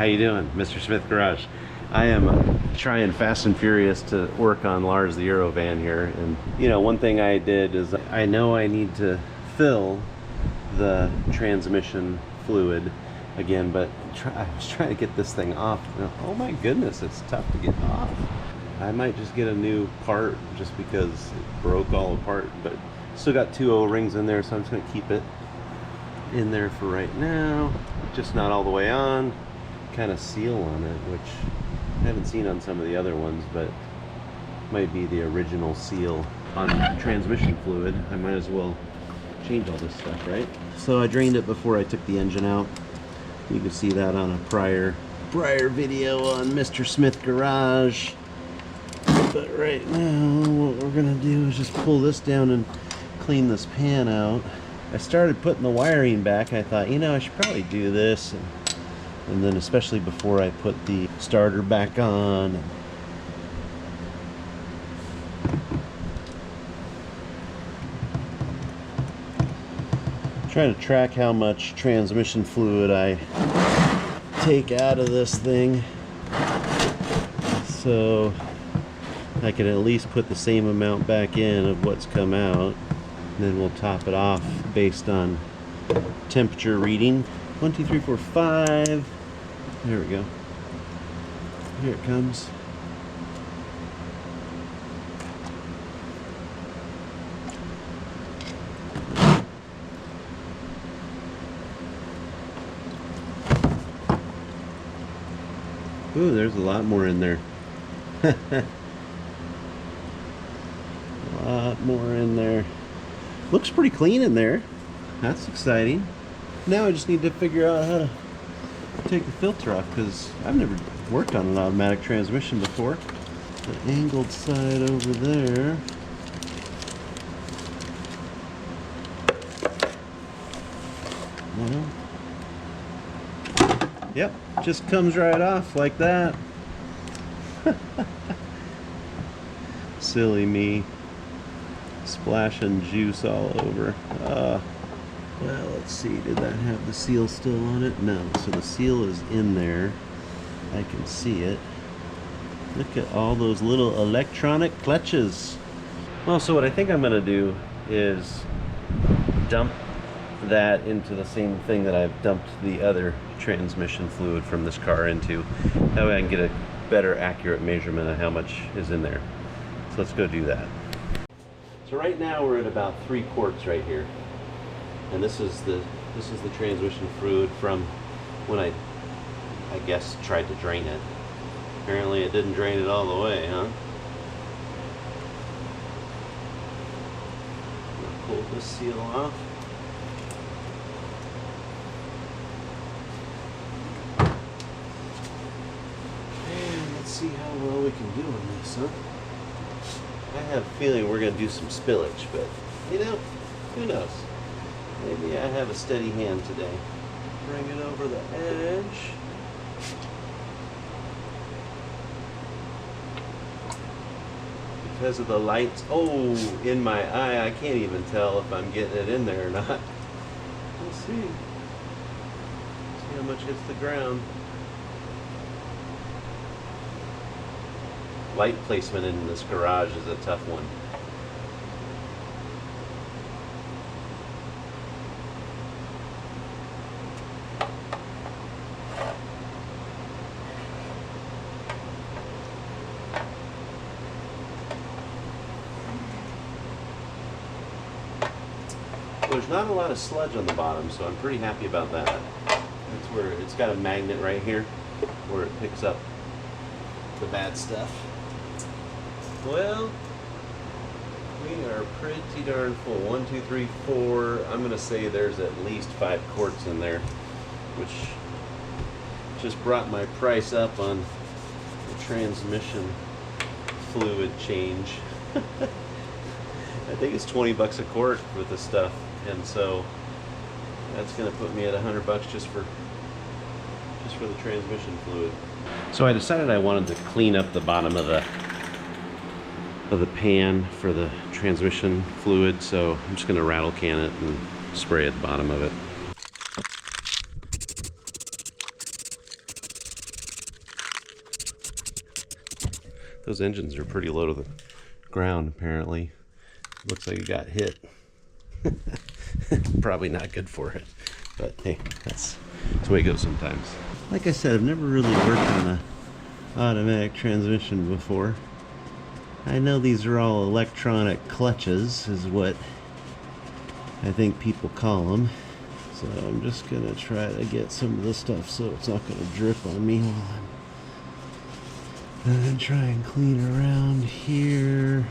How you doing, Mr. Smith Garage? I am trying fast and furious to work on Lars the EuroVan here, and you know, one thing I did is I know I need to fill the transmission fluid again, but I was trying to get this thing off. Oh my goodness, it's tough to get off. I might just get a new part just because it broke all apart, but still got 2 O-rings in there, so I'm just going to keep it in there for right now. Just not all the way on. Kind of seal on it, which I haven't seen on some of the other ones, but might be the original seal on transmission fluid. I might as well change all this stuff, right? So I drained it before I took the engine out. You can see that on a prior video on Mr. Smith Garage. But right now, what we're gonna do is just pull this down and clean this pan out. I started putting the wiring back. I thought, you know, I should probably do this, and then especially before I put the starter back on. Trying to track how much transmission fluid I take out of this thing, so I can at least put the same amount back in of what's come out. And then we'll top it off based on temperature reading. 1, 2, 3, 4, 5. There we go. Here it comes. Ooh, there's a lot more in there. A lot more in there. Looks pretty clean in there. That's exciting. Now I just need to figure out how to take the filter off, because I've never worked on an automatic transmission before. The angled side over there. Well, yep, just comes right off like that. Silly me. Splashing juice all over. Well, let's see, did that have the seal still on it? No, so the seal is in there. I can see it. Look at all those little electronic clutches. Well, so what I think I'm going to do is dump that into the same thing that I've dumped the other transmission fluid from this car into. That way I can get a better accurate measurement of how much is in there. So let's go do that. So right now we're at about 3 quarts right here, and this is the transmission fluid from when I guess tried to drain it. Apparently it didn't drain it all the way, huh? I'm gonna pull this seal off. And let's see how well we can do on this, huh? I have a feeling we're going to do some spillage, but, you know, who knows? Maybe I have a steady hand today. Bring it over the edge. Because of the lights, oh, in my eye, I can't even tell if I'm getting it in there or not. We'll see. See how much hits the ground. Light placement in this garage is a tough one. There's not a lot of sludge on the bottom, so I'm pretty happy about that. That's where it's got a magnet right here where it picks up the bad stuff. Well, we are pretty darn full. 1, 2, 3, 4. I'm going to say there's at least 5 quarts in there, which just brought my price up on the transmission fluid change. I think it's 20 bucks a quart with this stuff, and so that's going to put me at $100 just for the transmission fluid. So I decided I wanted to clean up the bottom of the pan for the transmission fluid, so I'm just going to rattle can it and spray at the bottom of it. Those engines are pretty low to the ground, apparently. Looks like it got hit. Probably not good for it. But hey, that's the way it goes sometimes. Like I said, I've never really worked on a automatic transmission before. I know these are all electronic clutches, is what I think people call them. So I'm just gonna try to get some of this stuff so it's not gonna drip on me while I'm gonna try and clean around here.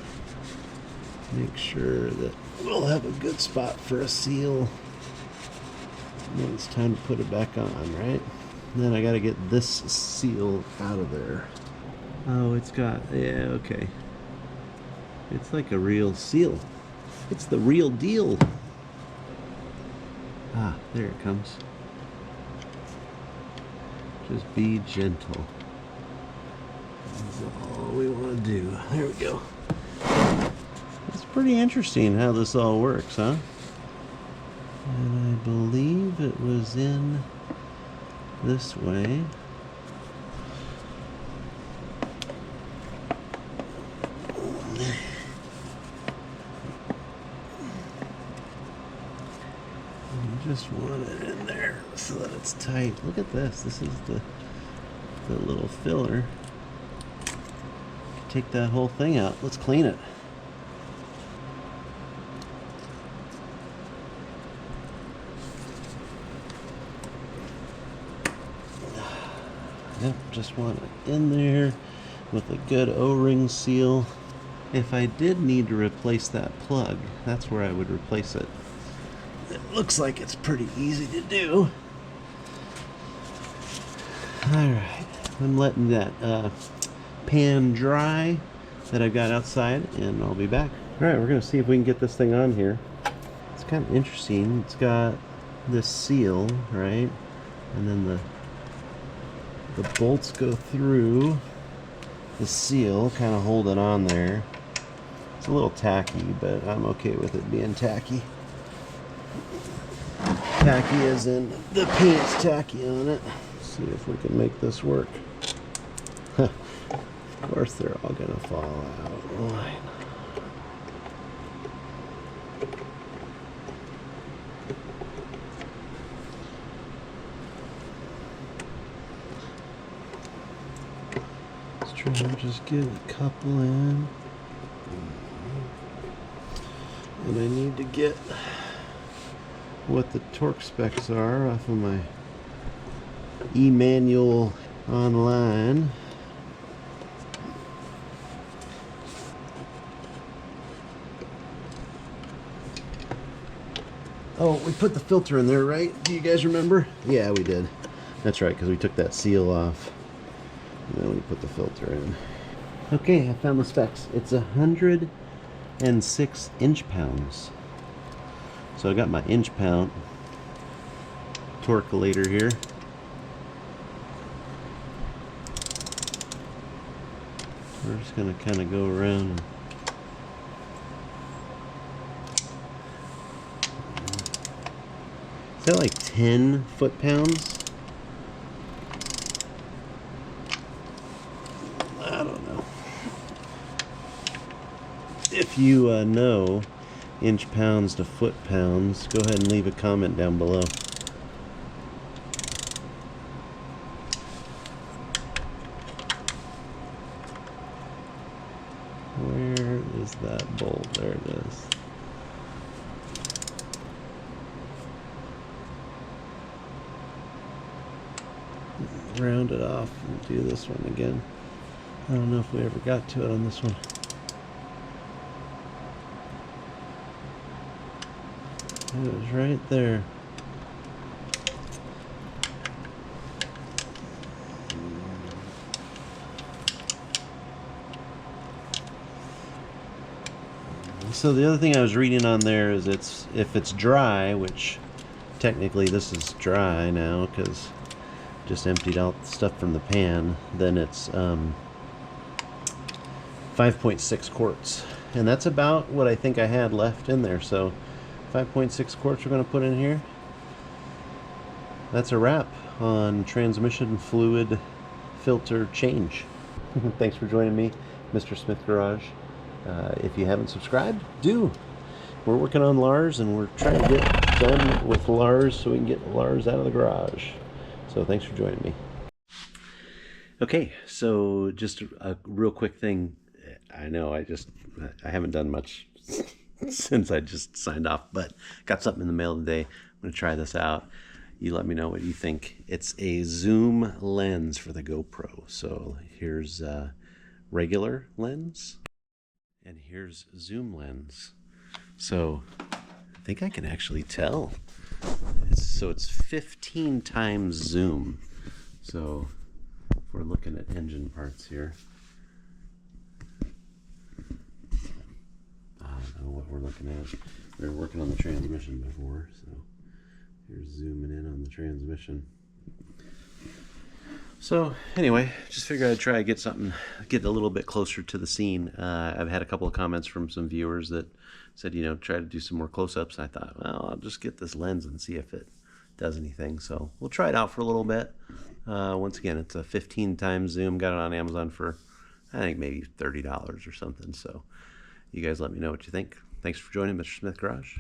Make sure that we'll have a good spot for a seal. And then it's time to put it back on, right? And then I gotta get this seal out of there. Oh, it's got, yeah, okay. It's like a real seal. It's the real deal. Ah, there it comes. Just be gentle. That's all we want to do. There we go. It's pretty interesting how this all works, huh? And I believe it was in this way. Just want it in there so that it's tight. Look at this. This is the little filler. Take that whole thing out. Let's clean it. Yep, just want it in there with a good O-ring seal. If I did need to replace that plug, that's where I would replace it. It looks like it's pretty easy to do. Alright, I'm letting that pan dry that I've got outside, and I'll be back. Alright, we're going to see if we can get this thing on here. It's kind of interesting. It's got this seal, right? And then the bolts go through the seal, kind of hold it on there. It's a little tacky, but I'm okay with it being tacky. Tacky as in the paint's tacky on it. Let's see if we can make this work. Of course they're all gonna fall out. Line. Let's try and just get a couple in. And I need to get what the torque specs are off of my e-manual online. Oh, we put the filter in there, right? Do you guys remember? Yeah, we did. That's right, because we took that seal off. And then we put the filter in. Okay, I found the specs. It's 106 inch-pounds. So I got my inch-pound torquelator here. We're just going to kind of go around and is that like 10 foot-pounds? I don't know. If you know inch-pounds to foot-pounds, go ahead and leave a comment down below. Where is that bolt? There it is. Round it off and do this one again. I don't know if we ever got to it on this one. It was right there. So the other thing I was reading on there is if it's dry, which technically this is dry now because just emptied out stuff from the pan, then it's 5.6 quarts, and that's about what I think I had left in there. So 5.6 quarts we're going to put in here. That's a wrap on transmission fluid filter change. Thanks for joining me Mr. Smith Garage. If you haven't subscribed, do. We're working on Lars, and we're trying to get done with Lars so we can get Lars out of the garage. So thanks for joining me. Okay, so just a real quick thing. I know I haven't done much since I just signed off, but got something in the mail today. I'm going to try this out. You let me know what you think. It's a zoom lens for the GoPro. So here's regular lens, and here's zoom lens. So I think I can actually tell. It's 15 times zoom. So if we're looking at engine parts here, I don't know what we're looking at. We were working on the transmission before, so here's zooming in on the transmission. So anyway, just figured I'd try to get a little bit closer to the scene. I've had a couple of comments from some viewers that said, try to do some more close-ups. I thought, well, I'll just get this lens and see if it does anything. So we'll try it out for a little bit. Once again, it's a 15 times zoom. Got it on Amazon for, I think, maybe $30 or something. So you guys let me know what you think. Thanks for joining Mr. Smith Garage.